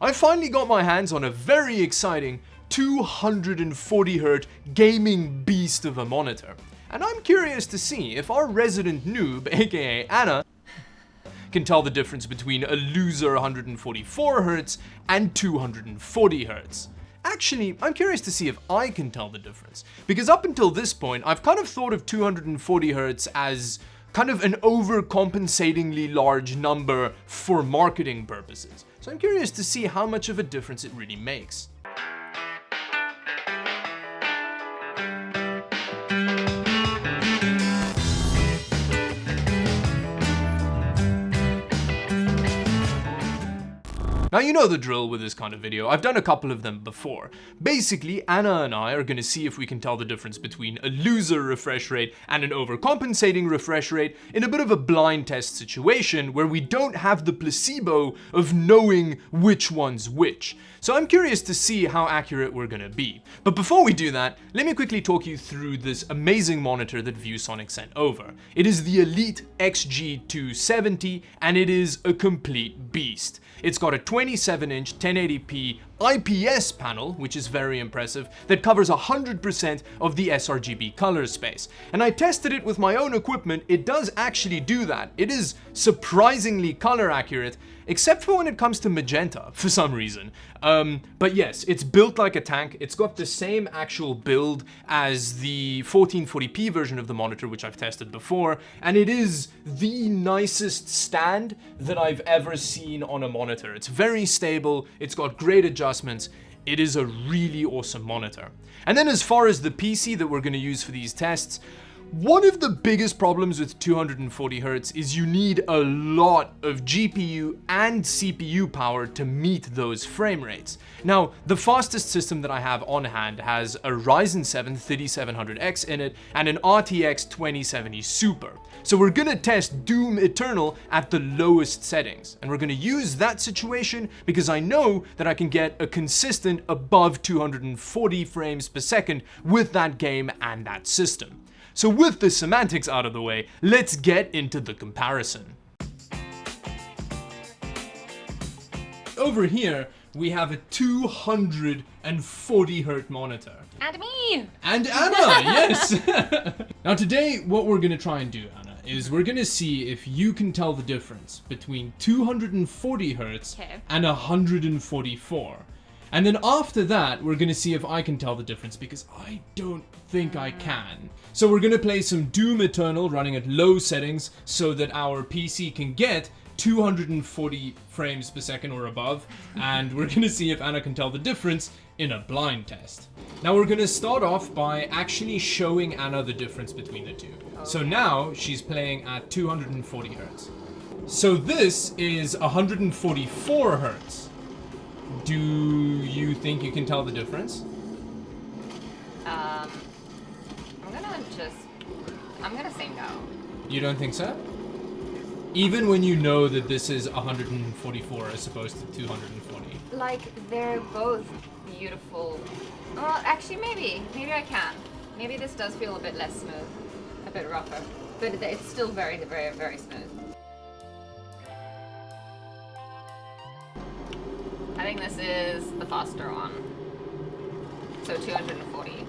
I finally got my hands on a very exciting 240Hz gaming beast of a monitor. And I'm curious to see if our resident noob, aka Anna, can tell the difference between a loser 144Hz and 240Hz. Actually, I'm curious to see if I can tell the difference, because up until this point, I've kind of thought of 240Hz as kind of an overcompensatingly large number for marketing purposes. So I'm curious to see how much of a difference it really makes. Now you know the drill with this kind of video, I've done a couple of them before. Basically, Anna and I are going to see if we can tell the difference between a loser refresh rate and an overcompensating refresh rate in a bit of a blind test situation where we don't have the placebo of knowing which one's which. So I'm curious to see how accurate we're going to be. But before we do that, let me quickly talk you through this amazing monitor that ViewSonic sent over. It is the Elite XG270 and it is a complete beast. It's got a 27-inch 1080p IPS panel, which is very impressive, that covers 100% of the sRGB color space. And I tested it with my own equipment, it does actually do that. It is surprisingly color accurate, except for when it comes to magenta, for some reason. But yes, it's built like a tank. It's got the same actual build as the 1440p version of the monitor, which I've tested before, and it is the nicest stand that I've ever seen on a monitor. It's very stable, it's got great adjustments. It is a really awesome monitor. And then as far as the PC that we're going to use for these tests, one of the biggest problems with 240Hz is you need a lot of GPU and CPU power to meet those frame rates. Now, the fastest system that I have on hand has a Ryzen 7 3700X in it and an RTX 2070 Super. So we're gonna test Doom Eternal at the lowest settings. And we're gonna use that situation because I know that I can get a consistent above 240 frames per second with that game and that system. So with the semantics out of the way, let's get into the comparison. Over here, we have a 240Hz monitor. And me! And Anna, yes! Now today, what we're gonna try and do, Anna, is we're gonna see if you can tell the difference between 240Hz and 144. And then after that, we're gonna see if I can tell the difference because I don't think I can. So we're gonna play some Doom Eternal running at low settings so that our PC can get 240 frames per second or above. And we're gonna see if Anna can tell the difference in a blind test. Now we're gonna start off by actually showing Anna the difference between the two. So now she's playing at 240Hz. So this is 144Hz. Do you think you can tell the difference? I'm gonna say no. You don't think so? Even when you know that this is 144 as opposed to 240. Like, they're both beautiful. Well, actually, maybe I can. Maybe this does feel a bit less smooth, a bit rougher, but it's still very, very, very smooth. I think this is the faster one. So 240.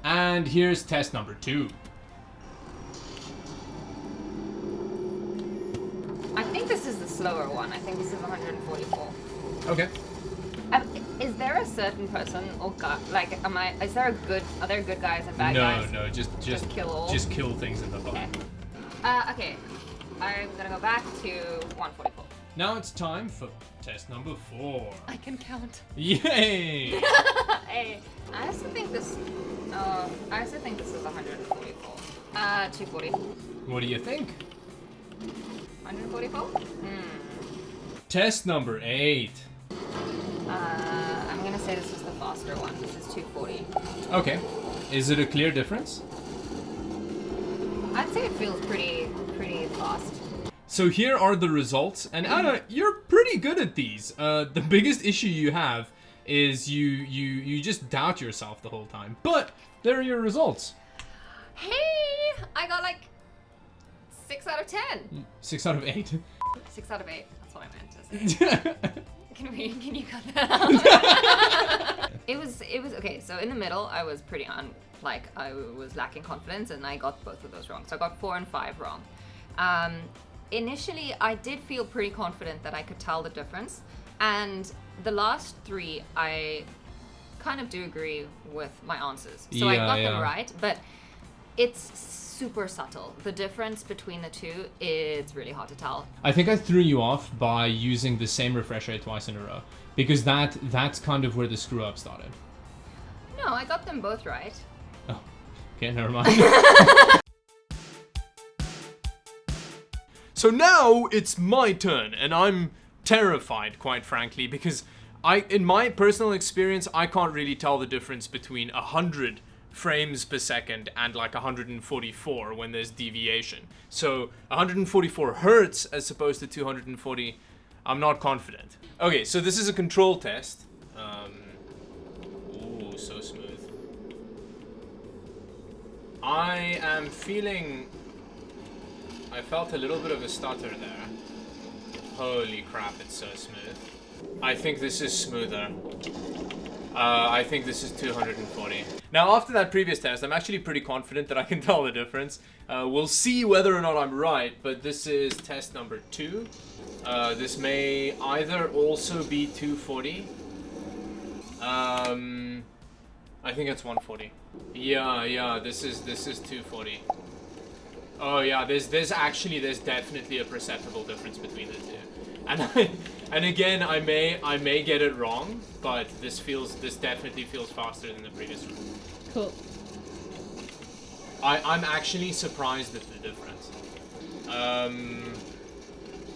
And here's test number 2. I think this is the slower one. I think this is 144. Okay. Is there a certain person or guy, like, are there good guys and bad guys? No, just kill all? Just kill things in the body. Okay. Okay, I'm gonna go back to 144. Now it's time for test number 4. I can count. Yay! Hey, I also think this is 144. 240. What do you think? 144? Test number 8. I'm gonna say this is the faster one. This is 240. Okay. Is it a clear difference? I'd say it feels pretty fast. So here are the results, and Anna, you're pretty good at these. The biggest issue you have is you just doubt yourself the whole time. But there are your results. Hey, I got like 6 out of 10. 6 out of 8. 6 out of 8. That's what I meant to say. Can you cut that out? It was okay. So in the middle, I was pretty I was lacking confidence, and I got both of those wrong. So I got 4 and 5 wrong. Initially, I did feel pretty confident that I could tell the difference, and the last 3, I kind of do agree with my answers. So I got them right, but it's super subtle. The difference between the two, it's really hard to tell. I think I threw you off by using the same refresh rate twice in a row, because that's kind of where the screw up started. No, I got them both right. Oh, okay, never mind. So now it's my turn, and I'm terrified, quite frankly, because in my personal experience, I can't really tell the difference between 100 frames per second and like 144 when there's deviation. So 144 hertz as opposed to 240, I'm not confident. Okay, so this is a control test. Ooh, so smooth. I felt a little bit of a stutter there. Holy crap, it's so smooth. I think this is smoother. I think this is 240. Now, after that previous test, I'm actually pretty confident that I can tell the difference. We'll see whether or not I'm right, but this is test number 2. This may either also be 240. I think it's 140. Yeah, this is 240. Oh yeah, there's definitely a perceptible difference between the two. And again, I may get it wrong, but this definitely feels faster than the previous one. Cool. I'm actually surprised at the difference.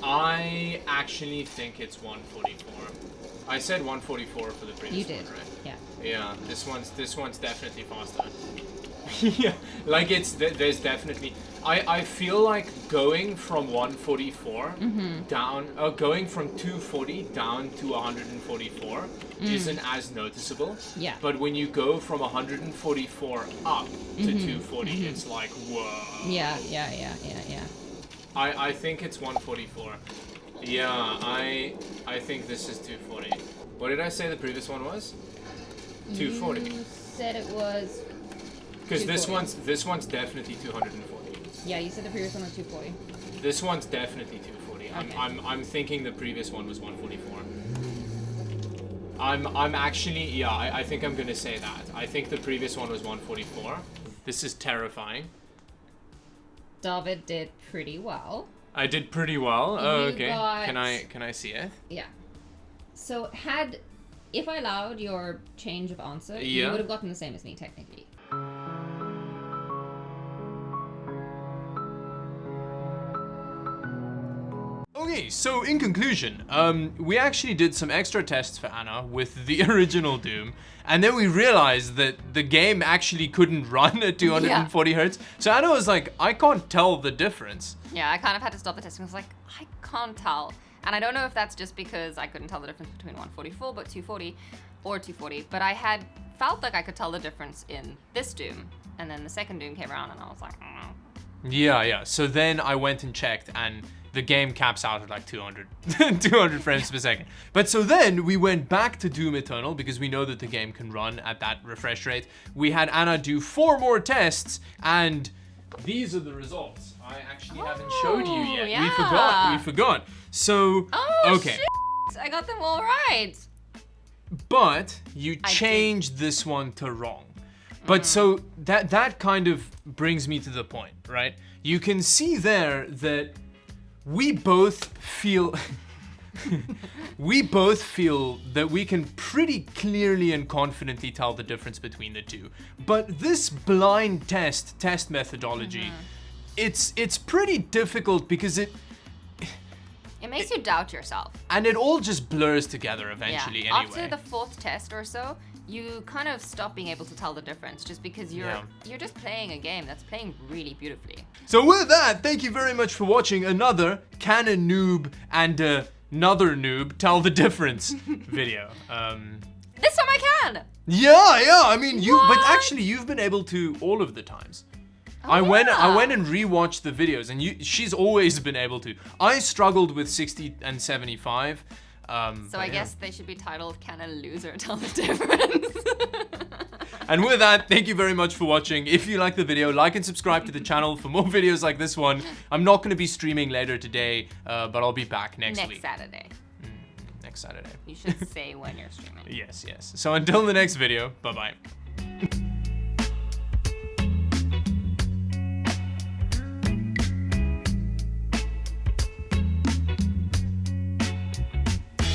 I actually think it's 144. I said 144 for the previous one, right? Yeah. Yeah, this one's definitely faster. Yeah, like there's definitely. I feel like going from 144 down, going from 240 down to 144 isn't as noticeable. Yeah. But when you go from 144 up to 240, it's like whoa. Yeah. I think it's 144. Yeah, I think this is 240. What did I say the previous one was? 240. You said it was. Because this one's definitely 240. Yeah, you said the previous one was 240. This one's definitely 240. Okay. I'm thinking the previous one was 144. I'm actually I think I'm gonna say that. I think the previous one was 144. This is terrifying. Dawid did pretty well. I did pretty well. Oh, You okay. got- Can I see it? Yeah. So if I allowed your change of answer, Yeah. you would have gotten the same as me technically. Okay, so in conclusion, we actually did some extra tests for Anna with the original Doom, and then we realized that the game actually couldn't run at 240 hertz. So Anna was like, I can't tell the difference. Yeah, I kind of had to stop the testing. I was like, I can't tell. And I don't know if that's just because I couldn't tell the difference between 144 but 240 or 240, but I had felt like I could tell the difference in this Doom. And then the second Doom came around and I was like, Yeah. So then I went and checked, and the game caps out at like 200 frames per second. But so then we went back to Doom Eternal because we know that the game can run at that refresh rate. We had Anna do 4 more tests, and these are the results. I actually haven't showed you yet. Yeah. We forgot. So, okay. shit, I got them all right. But you changed this one to wrong. But so that kind of brings me to the point, right? You can see there that we both feel that we can pretty clearly and confidently tell the difference between the two. But this blind test methodology, it's pretty difficult because it makes you doubt yourself. And it all just blurs together eventually anyway. After the 4th test or so, you kind of stop being able to tell the difference just because you're just playing a game that's playing really beautifully. So with that, thank you very much for watching another Can a Noob and another noob tell the difference video. This time I can! Yeah, I mean, but actually you've been able to all of the times. I went and rewatched the videos, and she's always been able to. I struggled with 60 and 75. So I guess they should be titled "Can a Loser Tell the Difference?" And with that, thank you very much for watching. If you like the video, like and subscribe to the channel for more videos like this one. I'm not going to be streaming later today, but I'll be back next week. Next Saturday. Next Saturday. You should say when you're streaming. Yes. So until the next video, bye-bye.